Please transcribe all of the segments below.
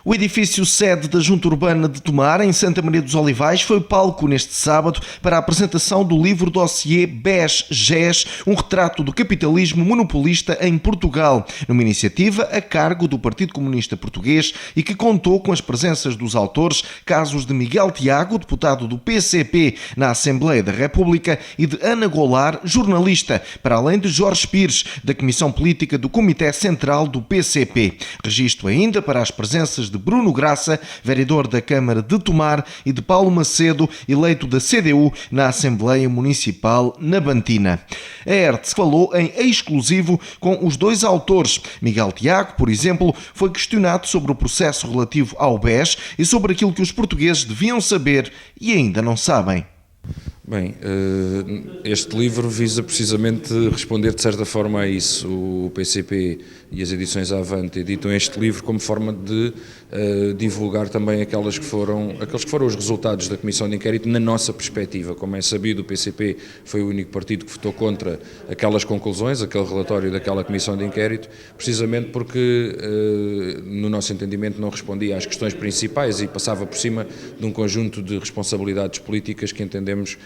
O edifício sede da Junta Urbana de Tomar, em Santa Maria dos Olivais, foi palco neste sábado para a apresentação do livro dossiê BES-GES, um retrato do capitalismo monopolista em Portugal, numa iniciativa a cargo do Partido Comunista Português e que contou com as presenças dos autores, casos de Miguel Tiago, deputado do PCP na Assembleia da República, e de Ana Golar, jornalista, para além de Jorge Pires, da Comissão Política do Comitê Central do PCP. Registro ainda para as presenças de Bruno Graça, vereador da Câmara de Tomar, e de Paulo Macedo, eleito da CDU na Assembleia Municipal Nabantina. A ERTE falou em exclusivo com os dois autores. Miguel Tiago, por exemplo, foi questionado sobre o processo relativo ao BES e sobre aquilo que os portugueses deviam saber e ainda não sabem. Bem, este livro visa precisamente responder de certa forma a isso. O PCP e as edições Avante editam este livro como forma de divulgar também aqueles que foram os resultados da Comissão de Inquérito na nossa perspectiva. Como é sabido, o PCP foi o único partido que votou contra aquelas conclusões, aquele relatório daquela Comissão de Inquérito, precisamente porque, no nosso entendimento, não respondia às questões principais e passava por cima de um conjunto de responsabilidades políticas que entendemos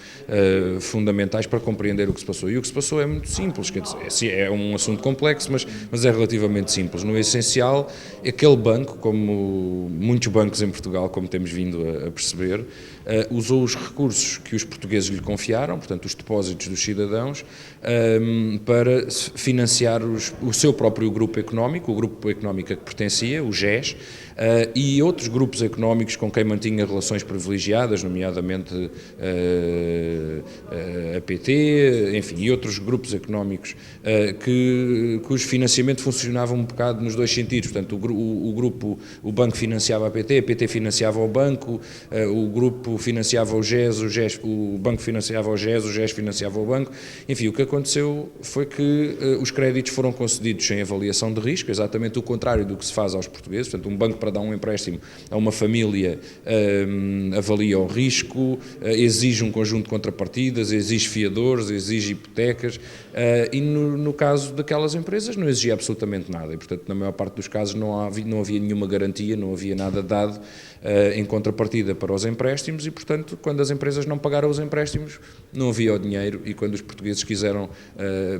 fundamentais para compreender o que se passou. E o que se passou é muito simples, quer dizer, é um assunto complexo, mas é relativamente simples. No essencial, aquele banco, como muitos bancos em Portugal, como temos vindo a perceber, usou os recursos que os portugueses lhe confiaram, portanto os depósitos dos cidadãos, para financiar o seu próprio grupo económico, o grupo económico a que pertencia, o GES, e outros grupos económicos com quem mantinha relações privilegiadas, nomeadamente a PT, enfim, e outros grupos económicos cujo financiamento funcionava um bocado nos dois sentidos. Portanto, o banco financiava a PT financiava o banco, o grupo financiava o GES, o banco financiava o GES financiava o banco. Enfim, o que aconteceu foi que os créditos foram concedidos sem avaliação de risco, exatamente o contrário do que se faz aos portugueses. Portanto, um banco para dar um empréstimo a uma família avalia o risco, exige um conjunto de contrapartidas, exige fiadores, exige hipotecas, e no caso daquelas empresas não exigia absolutamente nada, e portanto na maior parte dos casos não havia nenhuma garantia, não havia nada dado em contrapartida para os empréstimos, e portanto quando as empresas não pagaram os empréstimos não havia o dinheiro, e quando os portugueses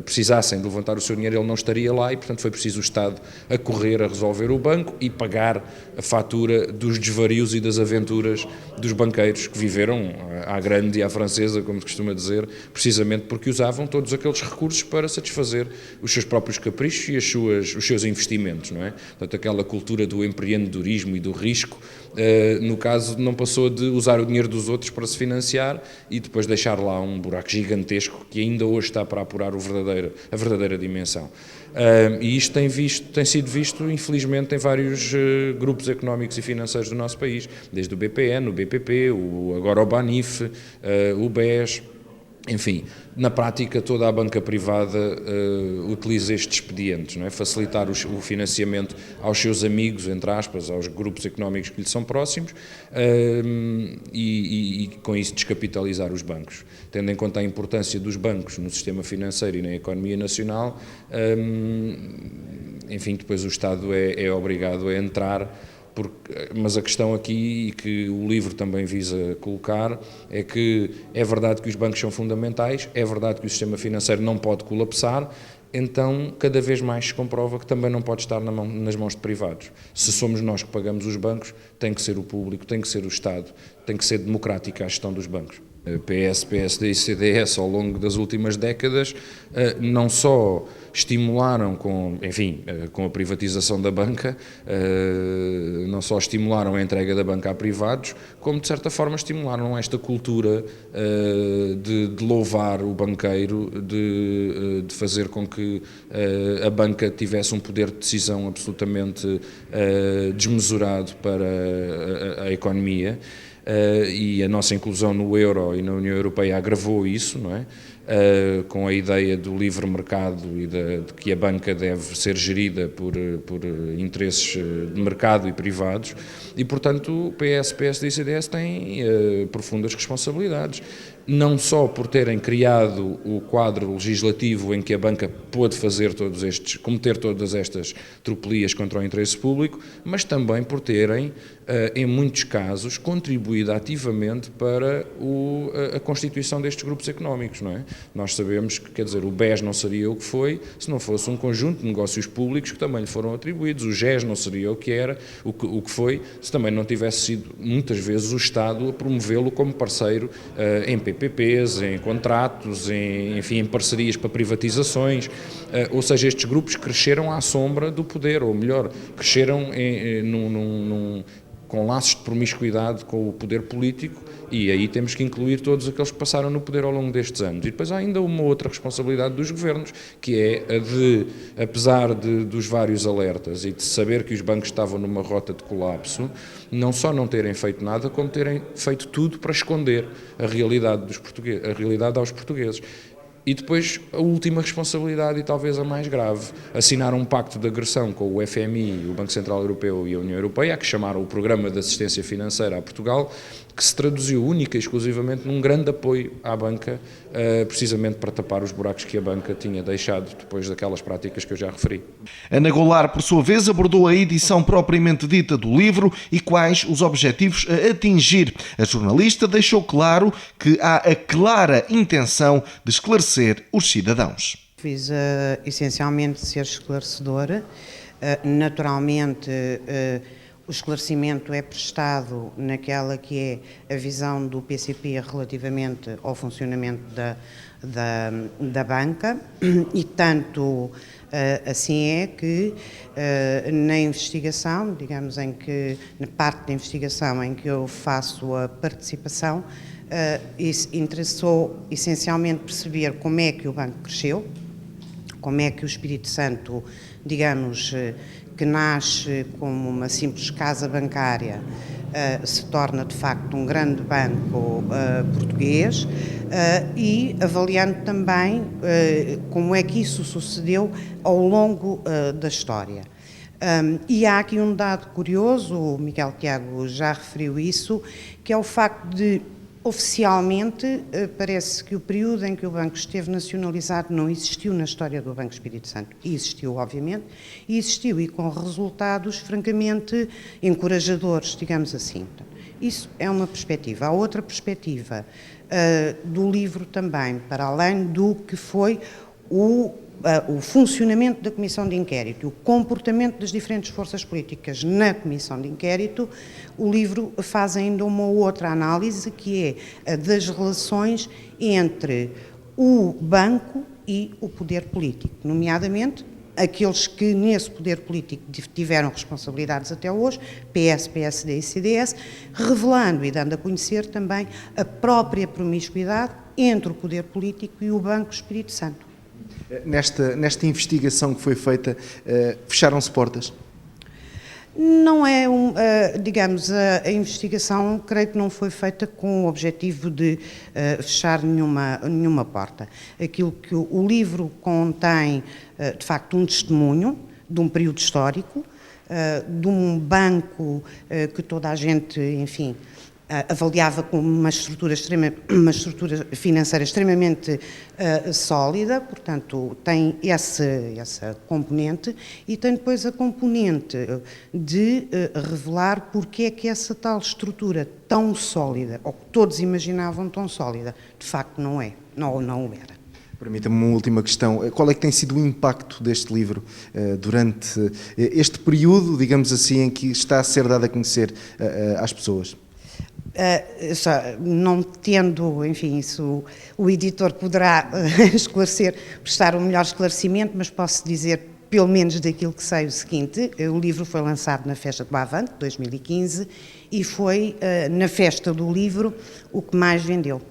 precisassem de levantar o seu dinheiro, ele não estaria lá, e portanto foi preciso o Estado a correr a resolver o banco e pagar a fatura dos desvarios e das aventuras dos banqueiros que viveram à grande e à francesa, como se costuma dizer, precisamente porque usavam todos aqueles recursos para satisfazer os seus próprios caprichos e os seus investimentos, não é? Portanto, aquela cultura do empreendedorismo e do risco, no caso, não passou de usar o dinheiro dos outros para se financiar e depois deixar lá um buraco gigantesco que ainda hoje está para apurar a verdadeira dimensão. E isto tem sido visto, infelizmente, em vários grupos económicos e financeiros do nosso país, desde o BPN, o BPP, agora o BANIF, o BES. Enfim, na prática toda a banca privada utiliza estes expedientes, não é? Facilitar o financiamento aos seus amigos, entre aspas, aos grupos económicos que lhe são próximos, e com isso descapitalizar os bancos. Tendo em conta a importância dos bancos no sistema financeiro e na economia nacional, enfim, depois o Estado é obrigado a entrar. Mas a questão aqui, e que o livro também visa colocar, é que é verdade que os bancos são fundamentais, é verdade que o sistema financeiro não pode colapsar, então cada vez mais se comprova que também não pode estar nas mãos de privados. Se somos nós que pagamos os bancos, tem que ser o público, tem que ser o Estado, tem que ser democrática a gestão dos bancos. PS, PSD e CDS ao longo das últimas décadas não só estimularam com a privatização da banca, não só estimularam a entrega da banca a privados, como de certa forma estimularam esta cultura de louvar o banqueiro, de fazer com que a banca tivesse um poder de decisão absolutamente desmesurado para a economia. E a nossa inclusão no euro e na União Europeia agravou isso, não é? Com a ideia do livre mercado e de que a banca deve ser gerida por interesses de mercado e privados, e portanto o PS, PSD e CDS têm profundas responsabilidades. não só por terem criado o quadro legislativo em que a banca pôde cometer todas estas tropelias contra o interesse público, mas também por terem, em muitos casos, contribuído ativamente para a constituição destes grupos económicos, não é? Nós sabemos que, quer dizer, o BES não seria o que foi se não fosse um conjunto de negócios públicos que também lhe foram atribuídos, o GES não seria o que foi, se também não tivesse sido, muitas vezes, o Estado a promovê-lo como parceiro em PPPs, em contratos, em parcerias para privatizações, ou seja, estes grupos cresceram à sombra do poder, ou melhor, cresceram com laços de promiscuidade com o poder político, e aí temos que incluir todos aqueles que passaram no poder ao longo destes anos. E depois há ainda uma outra responsabilidade dos governos, que é a de, apesar dos vários alertas e de saber que os bancos estavam numa rota de colapso, não só não terem feito nada, como terem feito tudo para esconder a realidade a realidade aos portugueses. E depois a última responsabilidade, e talvez a mais grave, assinar um pacto de agressão com o FMI, o Banco Central Europeu e a União Europeia, que chamaram o Programa de Assistência Financeira a Portugal, que se traduziu única e exclusivamente num grande apoio à banca, precisamente para tapar os buracos que a banca tinha deixado depois daquelas práticas que eu já referi. Ana Goulart, por sua vez, abordou a edição propriamente dita do livro e quais os objetivos a atingir. A jornalista deixou claro que há a clara intenção de esclarecer os cidadãos. Fiz essencialmente ser esclarecedora. Naturalmente, o esclarecimento é prestado naquela que é a visão do PCP relativamente ao funcionamento da banca, e tanto assim é que na investigação, digamos, na parte da investigação em que eu faço a participação, isso interessou essencialmente perceber como é que o banco cresceu, como é que o Espírito Santo, digamos, que nasce como uma simples casa bancária, se torna de facto um grande banco português, e avaliando também como é que isso sucedeu ao longo da história. E há aqui um dado curioso, o Miguel Tiago já referiu isso, que é o facto de, oficialmente, parece que o período em que o banco esteve nacionalizado não existiu na história do Banco Espírito Santo. E existiu, obviamente, e com resultados francamente encorajadores, digamos assim. Isso é uma perspectiva. Há outra perspectiva do livro também, para além do que foi o funcionamento da Comissão de Inquérito e o comportamento das diferentes forças políticas na Comissão de Inquérito. O livro faz ainda uma outra análise, que é a das relações entre o banco e o poder político, nomeadamente aqueles que nesse poder político tiveram responsabilidades até hoje, PS, PSD e CDS, revelando e dando a conhecer também a própria promiscuidade entre o poder político e o Banco Espírito Santo. Nesta investigação que foi feita, fecharam-se portas? Não é, digamos, a investigação, creio que não foi feita com o objetivo de fechar nenhuma porta. Aquilo que o livro contém, de facto, um testemunho de um período histórico, de um banco que toda a gente, enfim, avaliava como uma estrutura financeira extremamente sólida, portanto tem essa componente, e tem depois a componente de revelar porque é que essa tal estrutura tão sólida, ou que todos imaginavam tão sólida, de facto não é, não o era. Permita-me uma última questão. Qual é que tem sido o impacto deste livro durante este período, digamos assim, em que está a ser dado a conhecer às pessoas? Não tendo, enfim, isso o editor poderá esclarecer, prestar um melhor esclarecimento, mas posso dizer, pelo menos daquilo que sei, o seguinte: o livro foi lançado na Festa do Avante, 2015, e foi na Festa do Livro o que mais vendeu.